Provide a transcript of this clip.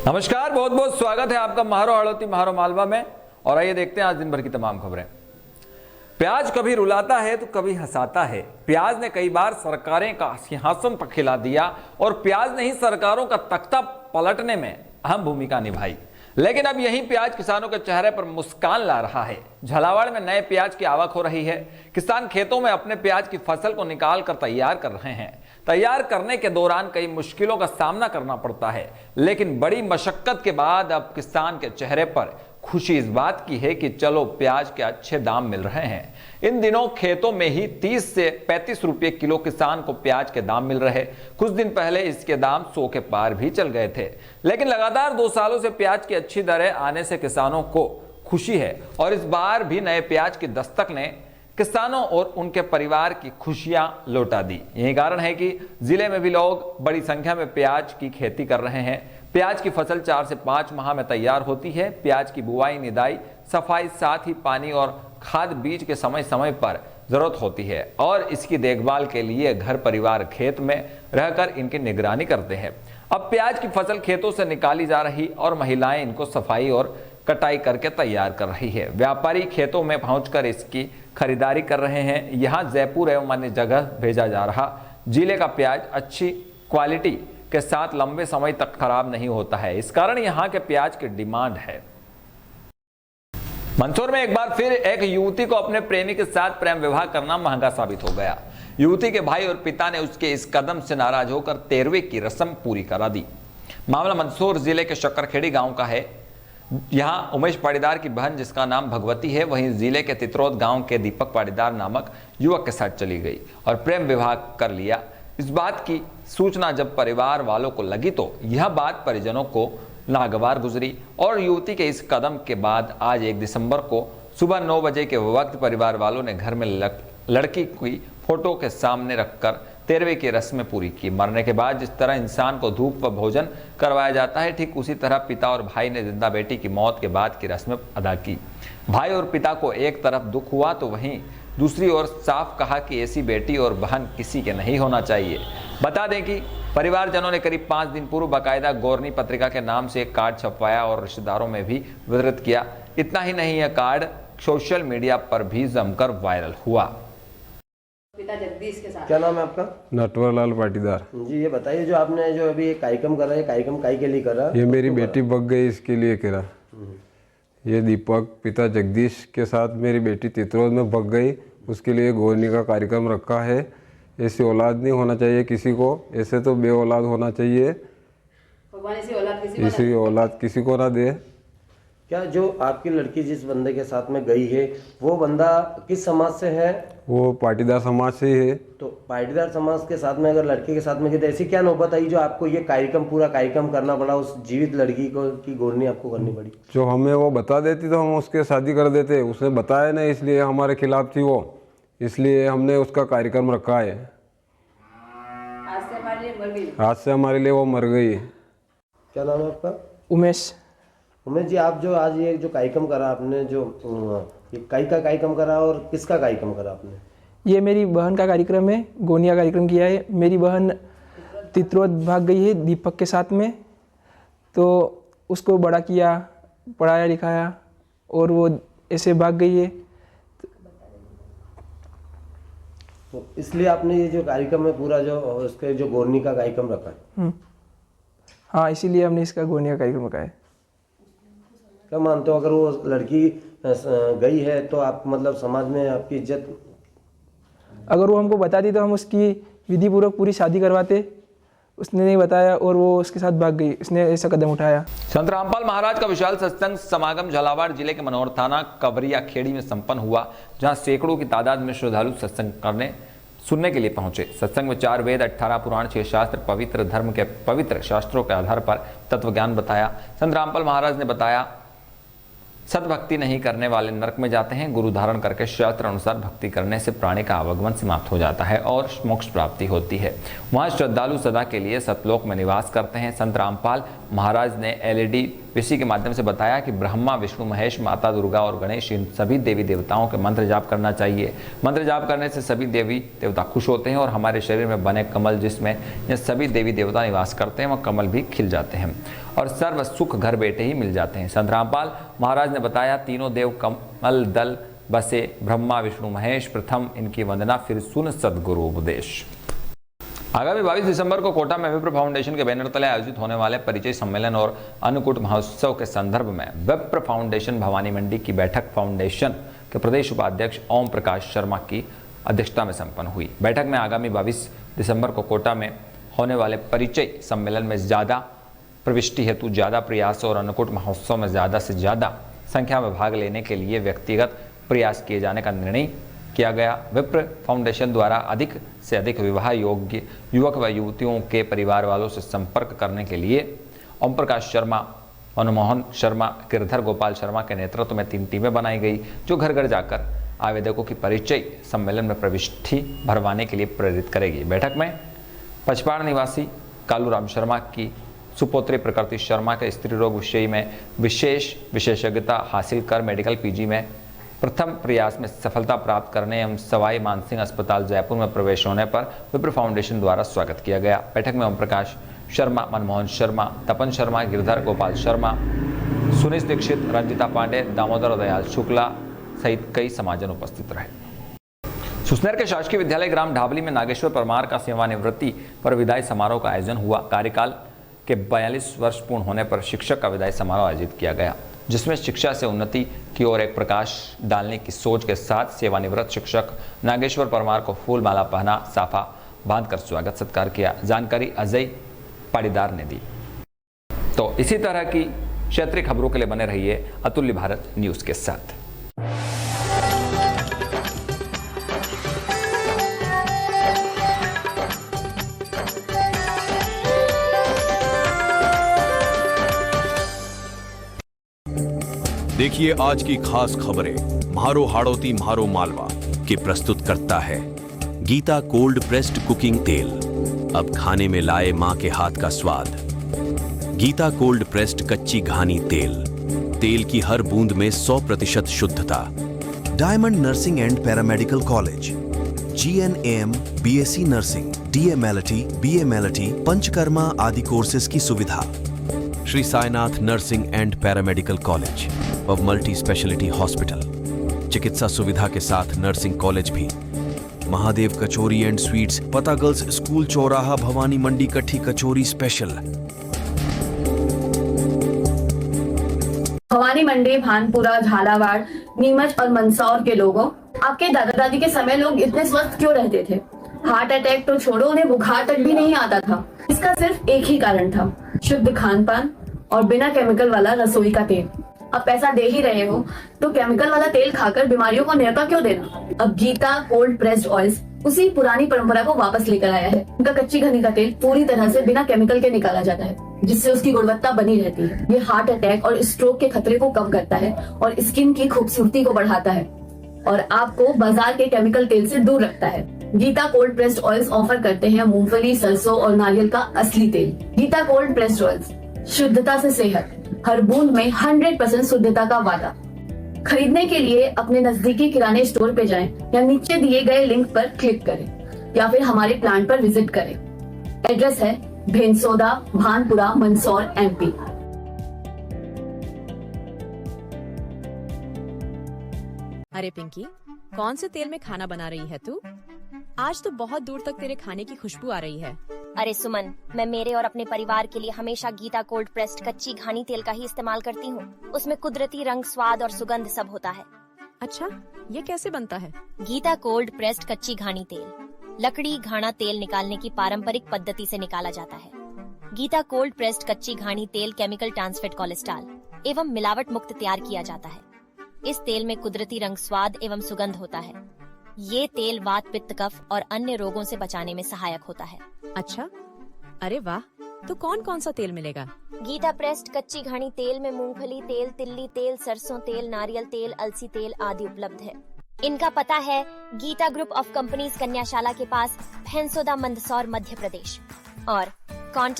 नमस्कार, बहुत बहुत स्वागत है आपका महारो हड़ौती महारो मालवा में। और आइए देखते हैं आज दिन भर की तमाम खबरें। प्याज कभी रुलाता है तो कभी हंसाता है। प्याज ने कई बार सरकारें का सिंहासन तक हिला दिया और प्याज ने ही सरकारों का तख्ता पलटने में अहम भूमिका निभाई। लेकिन अब यही प्याज किसानों के चेहरे पर मुस्कान ला रहा है। झालावाड़ में नए प्याज की आवक हो रही है। किसान खेतों में अपने प्याज की फसल को निकाल कर तैयार कर रहे हैं। तैयार करने के दौरान कई मुश्किलों का सामना करना पड़ता है, लेकिन बड़ी मशक्कत के बाद अब किसान के चेहरे पर खुशी इस बात की है कि चलो प्याज के अच्छे दाम मिल रहे हैं। इन दिनों खेतों में ही 30 से 35 रुपये किलो किसान को प्याज के दाम मिल रहे। कुछ दिन पहले इसके दाम 100 के पार भी चल गए थे, लेकिन लगातार 2 सालों से प्याज की अच्छी दरें आने से किसानों को खुशी है। और इस बार भी नए प्याज की दस्तक ने किसानों और उनके परिवार की खुशियां लौटा दी। यही कारण है कि जिले में भी लोग बड़ी संख्या में प्याज की खेती कर रहे हैं। प्याज की फसल 4 से 5 माह में तैयार होती है। प्याज की बुआई, निदाई, सफाई, साथ ही पानी और खाद बीज के समय समय पर जरूरत होती है और इसकी देखभाल के लिए घर परिवार खेत में रहकर इनकी निगरानी करते हैं। अब प्याज की फसल खेतों से निकाली जा रही और महिलाएं इनको सफाई और कटाई करके तैयार कर रही है। व्यापारी खेतों में पहुंचकर इसकी खरीदारी कर रहे हैं। यहाँ जयपुर एवं अन्य जगह भेजा जा रहा जिले का प्याज अच्छी क्वालिटी के साथ लंबे समय तक खराब नहीं होता है। इस कारण यहाँ के प्याज की डिमांड है। मंदसौर में एक बार फिर एक युवती को अपने प्रेमी के साथ प्रेम विवाह करना महंगा साबित हो गया। युवती के भाई और पिता ने उसके इस कदम से नाराज होकर 13वीं की रस्म पूरी करा दी। मामला मंदसौर जिले के शक्करखेड़ी गांव का है। यहां उमेश पाटीदार की बहन, जिसका नाम भगवती है, वहीं जिले के तित्रोद गांव के दीपक पाटीदार नामक युवक के साथ चली गई और प्रेम विवाह कर लिया। इस बात की सूचना जब परिवार वालों को लगी तो यह बात परिजनों को नागवार गुजरी और युवती के इस कदम के बाद आज 1 दिसंबर को सुबह 9 बजे के वक्त परिवार वालों ने घर में लड़की की फोटो के सामने रखकर 13वीं की रस्में पूरी की। मरने के बाद जिस तरह इंसान को धूप व भोजन करवाया जाता है, ठीक उसी तरह पिता और भाई ने जिंदा बेटी की मौत के बाद की रस्में अदा की। भाई और पिता को एक तरफ दुख हुआ तो वहीं दूसरी ओर साफ कहा कि ऐसी बेटी और बहन किसी के नहीं होना चाहिए। बता दें कि परिवारजनों ने करीब 5 दिन पूर्व बाकायदा गौरनी पत्रिका के नाम से एक कार्ड छपवाया और रिश्तेदारों में भी वितरित किया। इतना ही नहीं, यह कार्ड सोशल मीडिया पर भी जमकर वायरल हुआ। पिता जगदीश के साथ। क्या नाम है आपका? नटवरलाल पाटीदार जी, ये बताइए, जो आपने जो अभी कार्यक्रम करा है, कार्यक्रम काई के लिए करा? ये मेरी बेटी बग गई, इसके लिए करा। ये दीपक पिता जगदीश के साथ मेरी बेटी तित्रोद में बग गई, उसके लिए गौरनी का कार्यक्रम रखा है। ऐसी औलाद नहीं होना चाहिए किसी को, ऐसे तो बे औलाद होना चाहिए। भगवान इसी औलाद किसी को ना दे। क्या जो आपकी लड़की जिस बंदे के साथ में गई है, वो बंदा किस समाज से है? वो पाटीदार समाज से ही है। तो पाटीदार समाज के साथ में अगर लड़के के साथ में गई तो ऐसी क्या नौबत आई जो आपको ये पूरा कार्यक्रम करना पड़ा, उस जीवित लड़की को की गौरनी आपको करनी पड़ी? जो हमें वो बता देती तो हम उसके शादी कर देते। उसने बताया नहीं, इसलिए हमारे खिलाफ थी वो, इसलिए हमने उसका कार्यक्रम रखा है। आज से हमारे लिए मर गई। आज से हमारे लिए वो मर गई। क्या नाम है आपका? उमेश। उमेश जी, आप जो आज ये जो कार्यक्रम करा आपने, जो ये काई का कार्यक्रम करा और किसका कार्यक्रम करा आपने? ये मेरी बहन का कार्यक्रम है, गोनिया कार्यक्रम किया है। मेरी बहन तित्रोद भाग गई है दीपक के साथ में, तो उसको बड़ा किया, पढ़ाया लिखाया और वो ऐसे भाग गई है। तो इसलिए आपने ये जो कार्यक्रम है पूरा जो उसके जो गौरनी का कार्यक्रम रखा है? हाँ, इसीलिए हमने इसका गोनिया कार्यक्रम रखा है। क्या मानते हो, अगर वो लड़की गई है तो आप मतलब समाज में आपकी इज्जत? अगर वो हमको बताती तो हम उसकी विधि पूर्वक पूरी शादी करवाते। उसने नहीं बताया और वो उसके साथ भाग गई, उसने ऐसा कदम उठाया। संत रामपाल महाराज का विशाल सत्संग समागम झालावाड़ जिले के मनोहर थाना कवरिया खेड़ी में संपन्न हुआ, जहां सैकड़ों की तादाद में श्रद्धालु सत्संग सुनने के लिए पहुंचे। सत्संग में 4 वेद, 18 पुराण, 6 शास्त्र, पवित्र धर्म के पवित्र शास्त्रों के आधार पर तत्व ज्ञान बताया। संत रामपाल महाराज ने बताया, सद्भक्ति नहीं करने वाले नरक में जाते हैं। गुरु धारण करके शास्त्र अनुसार भक्ति करने से प्राणी का आवागमन समाप्त हो जाता है और मोक्ष प्राप्ति होती है। वहाँ श्रद्धालु सदा के लिए सतलोक में निवास करते हैं। संत रामपाल महाराज ने LED विषय के माध्यम से बताया कि ब्रह्मा, विष्णु, महेश, माता दुर्गा और गणेश, इन सभी देवी देवताओं के मंत्र जाप करना चाहिए। मंत्र जाप करने से सभी देवी देवता खुश होते हैं और हमारे शरीर में बने कमल, जिसमें ये सभी देवी देवता निवास करते हैं, वह कमल भी खिल जाते हैं। और सर्व सुख घर बैठे ही मिल जाते हैं। संत रामपाल महाराज ने बताया, तीनों देव कमल दल बसे, ब्रह्मा विष्णु महेश, प्रथम इनकी वंदना फिर सुन सद्गुरु उपदेश। आगामी 22 दिसंबर को कोटा में विप्र फाउंडेशन के बैनर तले आयोजित होने वाले परिचय सम्मेलन और अन्नकूट महोत्सव के संदर्भ में विप्र फाउंडेशन भवानी मंडी की बैठक फाउंडेशन के प्रदेश उपाध्यक्ष ओम प्रकाश शर्मा की अध्यक्षता में संपन्न हुई। बैठक में आगामी 22 दिसंबर को कोटा में होने वाले परिचय सम्मेलन में ज़्यादा प्रविष्टि हेतु ज़्यादा प्रयास और अन्नकूट महोत्सव में ज़्यादा से ज़्यादा संख्या में भाग लेने के लिए व्यक्तिगत प्रयास किए जाने का निर्णय किया गया। विप्र फाउंडेशन द्वारा अधिक से अधिक विवाह योग्य युवक व युवतियों के परिवार वालों से संपर्क करने के लिए ओम प्रकाश शर्मा, मनमोहन शर्मा, गिरधर गोपाल शर्मा के नेतृत्व में 3 टीमें बनाई गई, जो घर घर जाकर आवेदकों की परिचय सम्मेलन में प्रविष्टि भरवाने के लिए प्रेरित करेगी। बैठक में पचपाड़ निवासी कालूराम शर्मा की सुपुत्री प्रकृति शर्मा के स्त्री रोग विषय में विशेष विशेषज्ञता हासिल कर मेडिकल पीजी में प्रथम प्रयास में सफलता प्राप्त करने एवं सवाई मानसिंह अस्पताल जयपुर में प्रवेश होने पर विप्र फाउंडेशन द्वारा स्वागत किया गया। बैठक में ओम प्रकाश शर्मा, मनमोहन शर्मा, तपन शर्मा, गिरधर गोपाल शर्मा, सुनीश दीक्षित, रंजिता पांडे, दामोदर दयाल शुक्ला सहित कई समाजन उपस्थित रहे। सुसनेर के शासकीय विद्यालय ग्राम ढाबली में नागेश्वर परमार का सेवानिवृत्ति पर विदाई समारोह का आयोजन हुआ। कार्यकाल के 42 वर्ष पूर्ण होने पर शिक्षक का विदाई समारोह आयोजित किया गया, जिसमें शिक्षा से उन्नति की ओर एक प्रकाश डालने की सोच के साथ सेवानिवृत्त शिक्षक नागेश्वर परमार को फूल माला पहना, साफा बांधकर स्वागत सत्कार किया। जानकारी अजय पाटीदार ने दी। तो इसी तरह की क्षेत्रीय खबरों के लिए बने रहिए अतुल्य भारत न्यूज के साथ। देखिए आज की खास खबरें म्हारो हाड़ौती म्हारो मालवा के प्रस्तुत करता है गीता कोल्ड प्रेस्ड कुकिंग तेल। अब खाने में लाए मां के हाथ का स्वाद। गीता कोल्ड प्रेस्ड कच्ची घानी तेल, तेल की हर बूंद में 100% शुद्धता। Diamond nursing and paramedical college, GNAM, BSc nursing, DMLT, BMLT, panchakarma आदि कोर्सेज की सुविधा। Shri Sainath nursing and paramedical college और मल्टी स्पेशलिटी हॉस्पिटल, चिकित्सा सुविधा के साथ नर्सिंग कॉलेज भी। महादेव कचौरी एंड स्वीट्स, पता गर्ल्स स्कूल चौराहा, भवानी मंडी, कट्ठी कचौरी स्पेशल। भवानी मंडी, भानपुरा, झालावाड़, नीमच और मंदसौर के लोगों, आपके दादा दादी के समय लोग इतने स्वस्थ क्यों रहते थे? हार्ट अटैक तो छोड़ो, उन्हें बुखार तक भी नहीं आता था। इसका सिर्फ एक ही कारण था, शुद्ध खान पान और बिना केमिकल वाला रसोई का तेल। अब पैसा दे ही रहे हो तो केमिकल वाला तेल खाकर बीमारियों को न्योता क्यों देना? अब गीता कोल्ड प्रेस्ड ऑयल्स उसी पुरानी परंपरा को वापस लेकर आया है। उनका कच्ची घनी का तेल पूरी तरह से बिना केमिकल के निकाला जाता है, जिससे उसकी गुणवत्ता बनी रहती है। ये हार्ट अटैक और स्ट्रोक के खतरे को कम करता है और स्किन की खूबसूरती को बढ़ाता है और आपको बाजार के केमिकल तेल से दूर रखता है। Geeta cold pressed oils offer करते हैं मूंगफली, सरसों और नारियल का असली तेल। गीता कोल्ड प्रेस्ड ऑयल्स, शुद्धता से सेहत, हर बूंद में 100% शुद्धता का वादा। खरीदने के लिए अपने नजदीकी किराने स्टोर पे जाएं या नीचे दिए गए लिंक पर क्लिक करें या फिर हमारे प्लांट पर विजिट करें। एड्रेस है भेंसोदा, भानपुरा, मंदसौर, MP। अरे पिंकी, कौन से तेल में खाना बना रही है तू? आज तो बहुत दूर तक तेरे खाने की खुशबू आ रही है। अरे सुमन, मैं मेरे और अपने परिवार के लिए हमेशा गीता कोल्ड प्रेस्ड कच्ची घानी तेल का ही इस्तेमाल करती हूँ। उसमें कुदरती रंग, स्वाद और सुगंध सब होता है। अच्छा, ये कैसे बनता है? गीता कोल्ड प्रेस्ड कच्ची घानी तेल लकड़ी घाना तेल निकालने की पारंपरिक पद्धति से निकाला जाता है। गीता कोल्ड प्रेस्ड कच्ची घानी तेल केमिकल ट्रांसफेट कोलेस्ट्रॉल एवं मिलावट मुक्त तैयार किया जाता है। इस तेल में कुदरती रंग, स्वाद एवं सुगंध होता है। ये तेल वात, पित्त, कफ और अन्य रोगों से बचाने में सहायक होता है। अच्छा, अरे वाह, तो कौन कौन सा तेल मिलेगा? गीता प्रेस्ड कच्ची घानी तेल में मूंगफली तेल, तिल्ली तेल, सरसों तेल, नारियल तेल, अलसी तेल आदि उपलब्ध है। इनका पता है गीता ग्रुप ऑफ कंपनीज, कन्याशाला के पास, भेंसोदा, मंदसौर, मध्य प्रदेश। और कॉन्टैक्ट